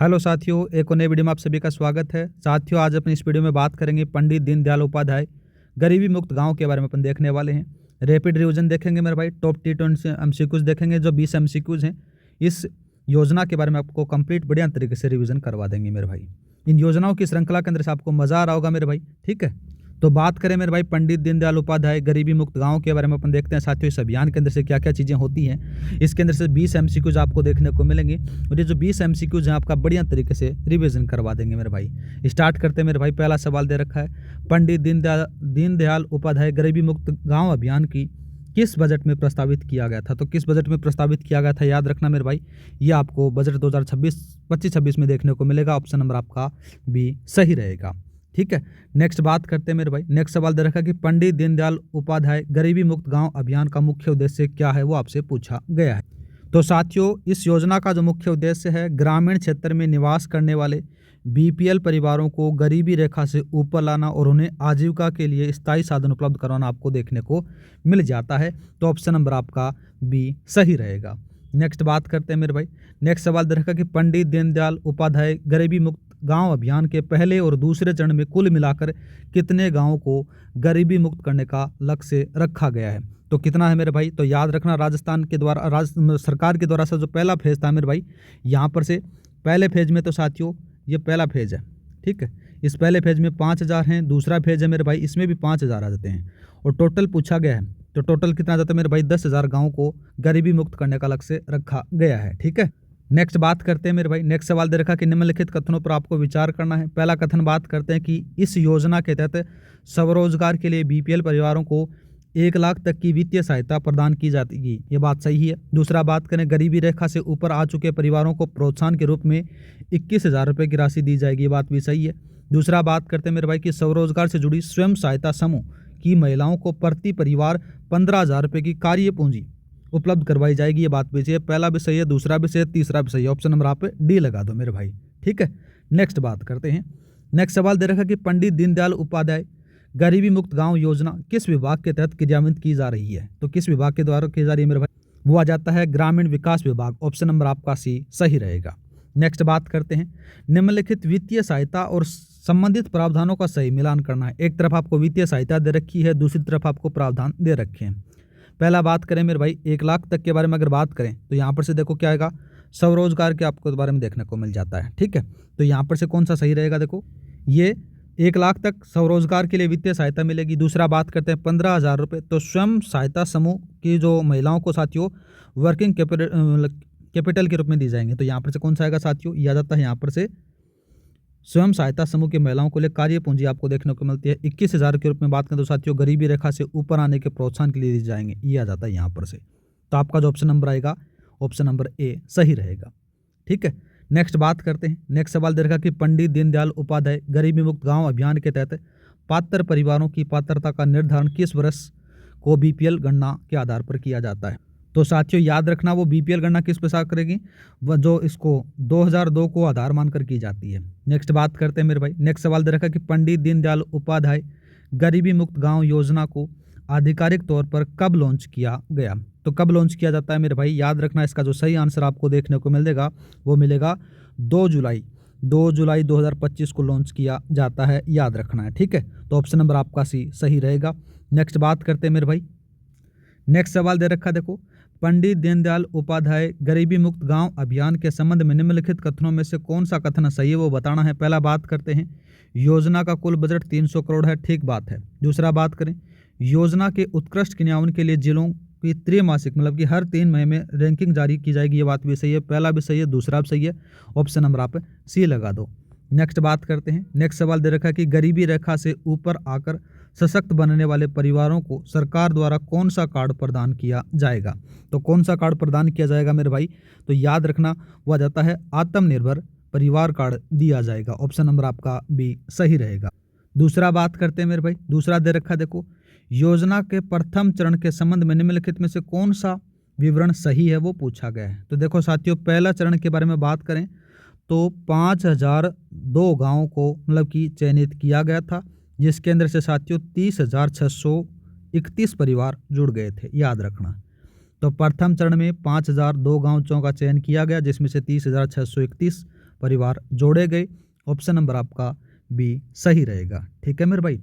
Hello साथियों, एक और नए वीडियो में आप सभी का स्वागत है। साथियों, आज अपनी इस वीडियो में बात करेंगे पंडित दीनदयाल उपाध्याय गरीबी मुक्त गांव के बारे में अपन देखने वाले हैं। रैपिड रिवीजन देखेंगे मेरे भाई, टॉप T20 एमसीक्यूज देखेंगे, जो 20 एमसीक्यूज हैं इस योजना के बारे में आपको कंप्लीट बढ़िया तरीके से रिवीजन करवा देंगे मेरे भाई। इन योजनाओं की श्रृंखला के अंदर से आपको मजा आ रहा होगा मेरे भाई, ठीक है। तो बात करें मेरे भाई पंडित दीनदयाल उपाध्याय गरीबी मुक्त गांव के बारे में अपन देखते हैं साथियों, इस अभियान के अंदर से क्या क्या चीज़ें होती हैं। इसके अंदर से 20 एमसीक्यूज आपको देखने को मिलेंगे और ये जो 20 एमसीक्यूज हैं आपका बढ़िया तरीके से रिवीजन करवा देंगे मेरे भाई। स्टार्ट करते हैं मेरे भाई। पहला सवाल दे रखा है, पंडित दीनदयाल उपाध्याय गरीबी मुक्त गाँव अभियान की किस बजट में प्रस्तावित किया गया था। तो किस बजट में प्रस्तावित किया गया था याद रखना मेरे भाई, ये आपको बजट 2025-26 में देखने को मिलेगा। ऑप्शन नंबर आपका बी सही रहेगा, ठीक है। नेक्स्ट बात करते हैं मेरे भाई। नेक्स्ट सवाल दे रखा कि पंडित दीनदयाल उपाध्याय गरीबी मुक्त गांव अभियान का मुख्य उद्देश्य क्या है, वो आपसे पूछा गया है। तो साथियों, इस योजना का जो मुख्य उद्देश्य है, ग्रामीण क्षेत्र में निवास करने वाले बीपीएल परिवारों को गरीबी रेखा से ऊपर लाना और उन्हें आजीविका के लिए स्थायी साधन उपलब्ध करवाना आपको देखने को मिल जाता है। तो ऑप्शन नंबर आपका बी सही रहेगा। नेक्स्ट बात करते हैं मेरे भाई। नेक्स्ट सवाल दे रखा कि पंडित दीनदयाल उपाध्याय गरीबी मुक्त गांव अभियान के पहले और दूसरे चरण में कुल मिलाकर कितने गांवों को गरीबी मुक्त करने का लक्ष्य रखा गया है। तो कितना है मेरे भाई, तो याद रखना राजस्थान के द्वारा सरकार के द्वारा से जो पहला फेज था मेरे भाई, यहाँ पर से पहले फेज में तो साथियों ये पहला फेज है, ठीक है। इस पहले फेज में 5000 हैं, दूसरा फेज है मेरे भाई, इसमें भी 5000 आ जाते हैं और टोटल पूछा गया है। तो टोटल कितना आ जाता है मेरे भाई, 10,000 गाँव को गरीबी मुक्त करने का लक्ष्य रखा गया है, ठीक है। नेक्स्ट बात करते हैं मेरे भाई। नेक्स्ट सवाल दे रखा कि निम्नलिखित कथनों पर आपको विचार करना है। पहला कथन बात करते हैं कि इस योजना के तहत स्वरोजगार के लिए बीपीएल परिवारों को 1 लाख तक की वित्तीय सहायता प्रदान की जाएगी, ये बात सही है। दूसरा बात करें, गरीबी रेखा से ऊपर आ चुके परिवारों को प्रोत्साहन के रूप में 21,000 रुपये की राशि दी जाएगी, ये बात भी सही है। दूसरा बात करते हैं मेरे भाई कि स्वरोजगार से जुड़ी स्वयं सहायता समूह की महिलाओं को प्रति परिवार 15,000 रुपये की कार्य पूंजी उपलब्ध करवाई जाएगी, ये बात भी सही है। पहला भी सही है, दूसरा भी सही है, तीसरा भी सही है। ऑप्शन नंबर आप डी लगा दो मेरे भाई, ठीक है। नेक्स्ट बात करते हैं। नेक्स्ट सवाल दे रखा कि पंडित दीनदयाल उपाध्याय गरीबी मुक्त गांव योजना किस विभाग के तहत क्रियान्वित की जा रही है। तो किस विभाग के द्वारा की जा रही है मेरे भाई, वो आ जाता है ग्रामीण विकास विभाग। ऑप्शन नंबर आपका सी सही रहेगा। नेक्स्ट बात करते हैं, निम्नलिखित वित्तीय सहायता और संबंधित प्रावधानों का सही मिलान करना है। एक तरफ आपको वित्तीय सहायता दे रखी है, दूसरी तरफ आपको प्रावधान दे रखे हैं। पहला बात करें मेरे भाई 1 लाख तक के बारे में अगर बात करें तो यहाँ पर से देखो क्या आएगा, स्वरोजगार के आपको बारे में देखने को मिल जाता है, ठीक है। तो यहाँ पर से कौन सा सही रहेगा, देखो ये 1 लाख तक स्वरोजगार के लिए वित्तीय सहायता मिलेगी। दूसरा बात करते हैं 15,000 रुपये, तो स्वयं सहायता समूह की जो महिलाओं को साथियों वर्किंग कैपिटल के रूप में दी जाएंगे। तो यहाँ पर से कौन सा आएगा साथियों, यह आ जाता है यहाँ पर से स्वयं सहायता समूह की महिलाओं को लिए कार्य पूंजी आपको देखने को मिलती है। 21,000 के रूप में बात करें तो साथियों गरीबी रेखा से ऊपर आने के प्रोत्साहन के लिए दी जाएंगे, ये आ जाता है यहाँ पर से। तो आपका जो ऑप्शन नंबर आएगा, ऑप्शन नंबर ए सही रहेगा, ठीक है। नेक्स्ट बात करते हैं। नेक्स्ट सवाल दे रखा कि पंडित दीनदयाल उपाध्याय गरीबी मुक्त गाँव अभियान के तहत पात्र परिवारों की पात्रता का निर्धारण किस वर्ष को बीपीएल गणना के आधार पर किया जाता है। तो साथियों याद रखना, वो बीपीएल गणना किस प्रकार करेगी, वह जो इसको 2002 को आधार मानकर की जाती है। नेक्स्ट बात करते हैं मेरे भाई। नेक्स्ट सवाल दे रखा कि पंडित दीनदयाल उपाध्याय गरीबी मुक्त गांव योजना को आधिकारिक तौर पर कब लॉन्च किया गया। तो कब लॉन्च किया जाता है मेरे भाई, याद रखना इसका जो सही आंसर आपको देखने को मिलेगा वो मिलेगा 2 जुलाई 2025 को लॉन्च किया जाता है, याद रखना है, ठीक है। तो ऑप्शन नंबर आपका सी सही रहेगा। नेक्स्ट बात करते हैं मेरे भाई। नेक्स्ट सवाल दे रखा देखो, पंडित दीनदयाल उपाध्याय गरीबी मुक्त गांव अभियान के संबंध में निम्नलिखित कथनों में से कौन सा कथन सही है, वो बताना है। पहला बात करते हैं, योजना का कुल बजट 300 करोड़ है, ठीक बात है। दूसरा बात करें, योजना के उत्कृष्ट क्रियान्वयन के लिए जिलों की त्रैमासिक मतलब कि हर 3 महीने में रैंकिंग जारी की जाएगी, ये बात भी सही है। पहला भी सही है, दूसरा भी सही है। ऑप्शन नंबर आप सी लगा दो। नेक्स्ट बात करते हैं। नेक्स्ट सवाल दे रखा है कि गरीबी रेखा से ऊपर आकर सशक्त बनने वाले परिवारों को सरकार द्वारा कौन सा कार्ड प्रदान किया जाएगा। तो कौन सा कार्ड प्रदान किया जाएगा मेरे भाई, तो याद रखना वो आ जाता है आत्मनिर्भर परिवार कार्ड दिया जाएगा। ऑप्शन नंबर आपका बी सही रहेगा। दूसरा बात करते हैं मेरे भाई। दूसरा दे रखा देखो, योजना के प्रथम चरण के संबंध में निम्नलिखित में से कौन सा विवरण सही है, वो पूछा गया है। तो देखो साथियों, पहला चरण के बारे में बात करें तो 5,002 गाँव को मतलब कि चयनित किया गया था, जिसके अंदर से साथियों 30,631 परिवार जुड़ गए थे, याद रखना। तो प्रथम चरण में 5,002 गाँवों का चयन किया गया, जिसमें से 30,631 परिवार जोड़े गए। ऑप्शन नंबर आपका बी सही रहेगा। ठीक है मेरे भाई।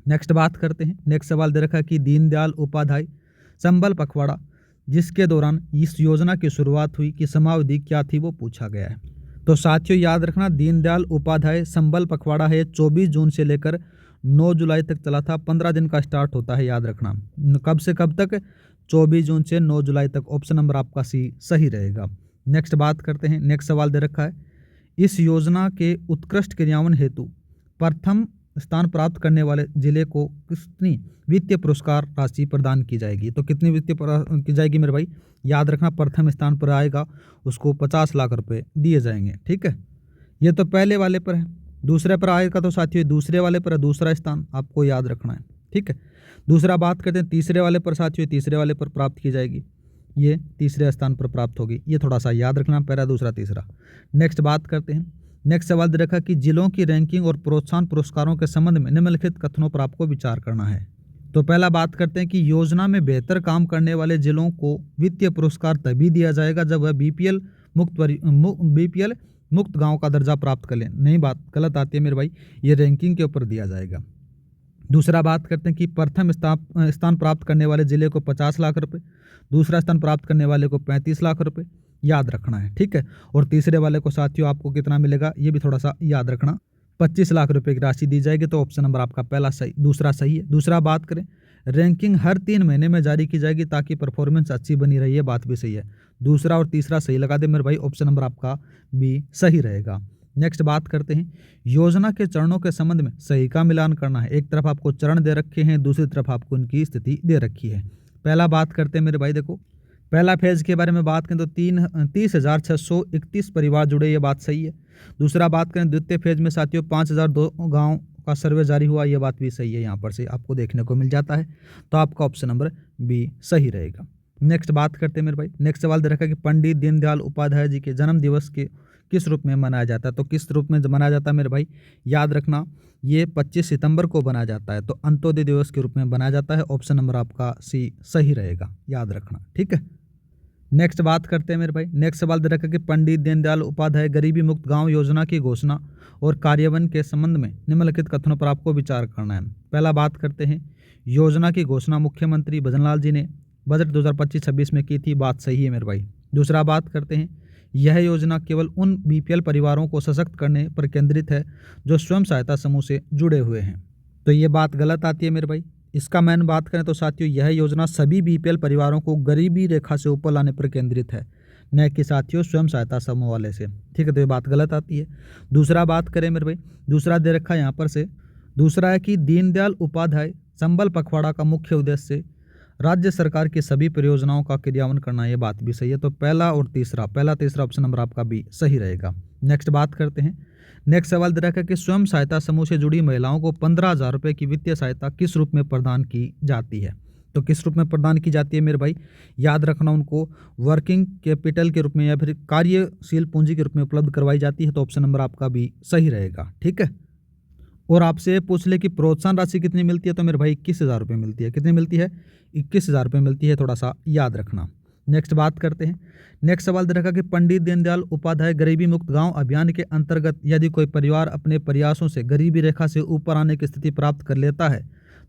नेक्स्ट बात करते हैं। नेक्स्ट सवाल दे रखा है कि दीनदयाल उपाध्याय संबल पखवाड़ा जिसके दौरान इस योजना की शुरुआत हुई कि समावधि क्या थी वो पूछा गया है। तो साथियों याद रखना, दीनदयाल उपाध्याय संबल पखवाड़ा है 24 जून से लेकर 9 जुलाई तक चला था। 15 दिन का स्टार्ट होता है, याद रखना। कब से कब तक? 24 जून से 9 जुलाई तक। ऑप्शन नंबर आपका सी सही रहेगा। नेक्स्ट बात करते हैं। नेक्स्ट सवाल दे रखा है, इस योजना के उत्कृष्ट क्रियान्वयन हेतु प्रथम स्थान प्राप्त करने वाले जिले को कितनी वित्तीय पुरस्कार राशि प्रदान की जाएगी? तो कितनी वित्तीय की जाएगी मेरे भाई? याद रखना, प्रथम स्थान पर आएगा उसको 50 लाख रुपए दिए जाएंगे। ठीक है, ये तो पहले वाले पर है। दूसरे पर आएगा तो साथियों दूसरे वाले पर है दूसरा स्थान, आपको याद रखना है। ठीक है, दूसरा बात करते हैं तीसरे वाले पर साथियों, तीसरे वाले पर प्राप्त की जाएगी, ये तीसरे स्थान पर प्राप्त होगी। ये थोड़ा सा याद रखना, पहला दूसरा तीसरा। नेक्स्ट बात करते हैं। नेक्स्ट सवाल दे रखा कि जिलों की रैंकिंग और प्रोत्साहन पुरस्कारों के संबंध में निम्नलिखित कथनों पर आपको विचार करना है। तो पहला बात करते हैं कि योजना में बेहतर काम करने वाले जिलों को वित्तीय पुरस्कार तभी दिया जाएगा जब वह बीपीएल मुक्त गांव का दर्जा प्राप्त कर लें। नहीं, बात गलत आती है मेरे भाई, ये रैंकिंग के ऊपर दिया जाएगा। दूसरा बात करते हैं कि प्रथम स्थान प्राप्त करने वाले जिले को 50 लाख रुपए, दूसरा स्थान प्राप्त करने वाले को 35 लाख रुपए, याद रखना है। ठीक है, और तीसरे वाले को साथियों आपको कितना मिलेगा ये भी थोड़ा सा याद रखना, 25 लाख रुपए की राशि दी जाएगी। तो ऑप्शन नंबर आपका पहला सही, दूसरा सही है। दूसरा बात करें, रैंकिंग हर 3 महीने में जारी की जाएगी ताकि परफॉर्मेंस अच्छी बनी रही है, बात भी सही है। दूसरा और तीसरा सही लगा दे मेरे भाई, ऑप्शन नंबर आपका बी सही रहेगा। नेक्स्ट बात करते हैं, योजना के चरणों के संबंध में सही का मिलान करना है। एक तरफ आपको चरण दे रखे हैं, दूसरी तरफ आपको उनकी स्थिति दे रखी है। पहला बात करते हैं मेरे भाई, देखो पहला फेज के बारे में बात करें तो 30,631 परिवार जुड़े, ये बात सही है। दूसरा बात करें द्वितीय फेज में साथियों 5,002 गाँव का सर्वे जारी हुआ, ये बात भी सही है, यहाँ पर से आपको देखने को मिल जाता है। तो आपका ऑप्शन नंबर बी सही रहेगा। नेक्स्ट बात करते हैं मेरे भाई। नेक्स्ट सवाल दे रखा है कि पंडित दीनदयाल उपाध्याय जी के जन्म दिवस के किस रूप में मनाया जाता है? तो किस रूप में मनाया जाता है मेरे भाई? याद रखना, ये 25 सितंबर को मनाया जाता है, तो अंत्योदय दिवस के रूप में मनाया जाता है। ऑप्शन नंबर आपका सी सही रहेगा, याद रखना। ठीक है, नेक्स्ट बात करते हैं मेरे भाई। नेक्स्ट सवाल दे रखा है कि पंडित दीनदयाल उपाध्याय गरीबी मुक्त गांव योजना की घोषणा और कार्यान्वयन के संबंध में निम्नलिखित कथनों पर आपको विचार करना है। पहला बात करते हैं, योजना की घोषणा मुख्यमंत्री भजनलाल जी ने बजट 2025-26 में की थी, बात सही है मेरे भाई। दूसरा बात करते हैं, यह योजना केवल उन बीपीएल परिवारों को सशक्त करने पर केंद्रित है जो स्वयं सहायता समूह से जुड़े हुए हैं, तो ये बात गलत आती है मेरे भाई। इसका मैन बात करें तो साथियों यह योजना सभी बीपीएल परिवारों को गरीबी रेखा से ऊपर लाने पर केंद्रित है, न कि साथियों स्वयं सहायता समूह वाले से। ठीक है, तो ये बात गलत आती है। दूसरा बात करें मेरे भाई, दूसरा दे रखा है यहाँ पर से, दूसरा है कि दीनदयाल उपाध्याय संबल पखवाड़ा का मुख्य उद्देश्य राज्य सरकार की सभी परियोजनाओं का क्रियान्वयन करना, ये बात भी सही है। तो पहला तीसरा ऑप्शन नंबर आपका भी सही रहेगा। नेक्स्ट बात करते हैं। नेक्स्ट सवाल दे रखा है कि स्वयं सहायता समूह से जुड़ी महिलाओं को 15,000 रुपये की वित्तीय सहायता किस रूप में प्रदान की जाती है? तो किस रूप में प्रदान की जाती है मेरे भाई? याद रखना, उनको वर्किंग कैपिटल के रूप में या फिर कार्यशील पूंजी के रूप में उपलब्ध करवाई जाती है। तो ऑप्शन नंबर आपका भी सही रहेगा। ठीक है, और आपसे पूछ ले कि प्रोत्साहन राशि कितनी मिलती है, तो मेरे भाई 21,000 रुपये मिलती है। कितनी मिलती है? 21,000 रुपये मिलती है, थोड़ा सा याद रखना। नेक्स्ट बात करते हैं। नेक्स्ट सवाल दे रखा कि पंडित दीनदयाल उपाध्याय गरीबी मुक्त गांव अभियान के अंतर्गत यदि कोई परिवार अपने प्रयासों से गरीबी रेखा से ऊपर आने की स्थिति प्राप्त कर लेता है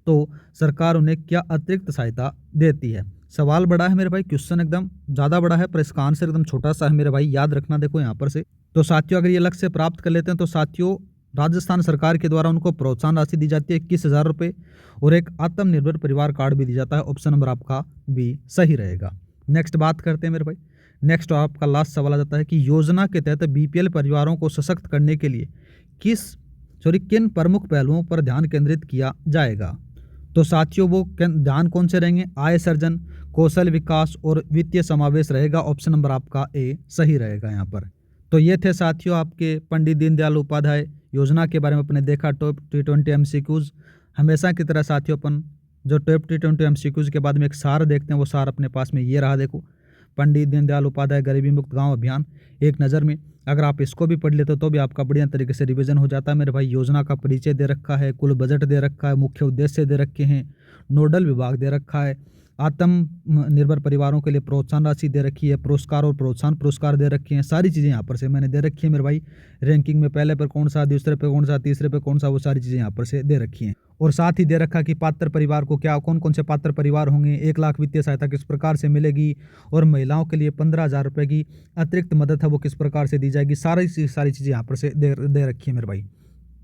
तो सरकार उन्हें क्या अतिरिक्त सहायता देती है? सवाल बड़ा है मेरे भाई, क्वेश्चन एकदम ज़्यादा बड़ा है, पर इसका आंसर एकदम छोटा सा है मेरे भाई, याद रखना। देखो यहाँ पर से, तो साथियों अगर ये लक्ष्य प्राप्त कर लेते हैं तो साथियों राजस्थान सरकार के द्वारा उनको प्रोत्साहन राशि दी जाती है 21,000 रुपये, और एक आत्मनिर्भर परिवार कार्ड भी दिया जाता है। ऑप्शन नंबर आपका बी सही रहेगा। नेक्स्ट बात करते हैं मेरे भाई। नेक्स्ट आपका लास्ट सवाल आ जाता है कि योजना के तहत बीपीएल परिवारों को सशक्त करने के लिए किन प्रमुख पहलुओं पर ध्यान केंद्रित किया जाएगा? तो साथियों वो ध्यान कौन से रहेंगे? आय सर्जन, कौशल विकास और वित्तीय समावेश रहेगा। ऑप्शन नंबर आपका ए सही रहेगा यहाँ पर। तो ये थे साथियों आपके पंडित दीनदयाल उपाध्याय योजना के बारे में अपने देखा टॉप T20 MCQs। हमेशा की तरह साथियों अपन जो टॉप T20 MCQs के बाद में एक सार देखते हैं, वो सार अपने पास में ये रहा। देखो, पंडित दीनदयाल उपाध्याय गरीबी मुक्त गांव अभियान एक नज़र में अगर आप इसको भी पढ़ लेते तो भी आपका बढ़िया तरीके से रिवीजन हो जाता है मेरे भाई। योजना का परिचय दे रखा है, कुल बजट दे रखा है, मुख्य उद्देश्य दे रखे हैं, नोडल विभाग दे रखा है, आत्मनिर्भर परिवारों के लिए प्रोत्साहन राशि दे रखी है, पुरस्कार और प्रोत्साहन पुरस्कार दे रखे हैं। सारी चीज़ें यहाँ पर से मैंने दे रखी है मेरे भाई। रैंकिंग में पहले पर कौन सा, दूसरे पे कौन सा, तीसरे पे कौन सा, वो सारी चीज़ें यहाँ पर से दे रखी हैं। और साथ ही दे रखा कि पात्र परिवार को क्या, कौन कौन से पात्र परिवार होंगे, 1 लाख वित्तीय सहायता किस प्रकार से मिलेगी, और महिलाओं के लिए 15,000 रुपये की अतिरिक्त मदद है वो किस प्रकार से दी जाएगी। सारी चीज़ें यहाँ पर से दे रखी है मेरे भाई।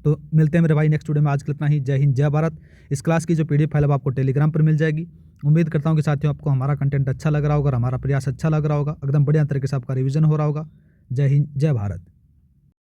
तो मिलते हैं मेरे भाई नेक्स्ट वीडियो में। आज के लिए इतना ही। जय हिंद, जय भारत। इस क्लास की जो PDF फाइल है आपको टेलीग्राम पर मिल जाएगी। उम्मीद करता हूँ कि साथियों आपको हमारा कंटेंट अच्छा लग रहा होगा, हमारा प्रयास अच्छा लग रहा होगा, एकदम बढ़िया तरीके से आपका रिवीजन हो रहा होगा। जय हिंद, जय भारत।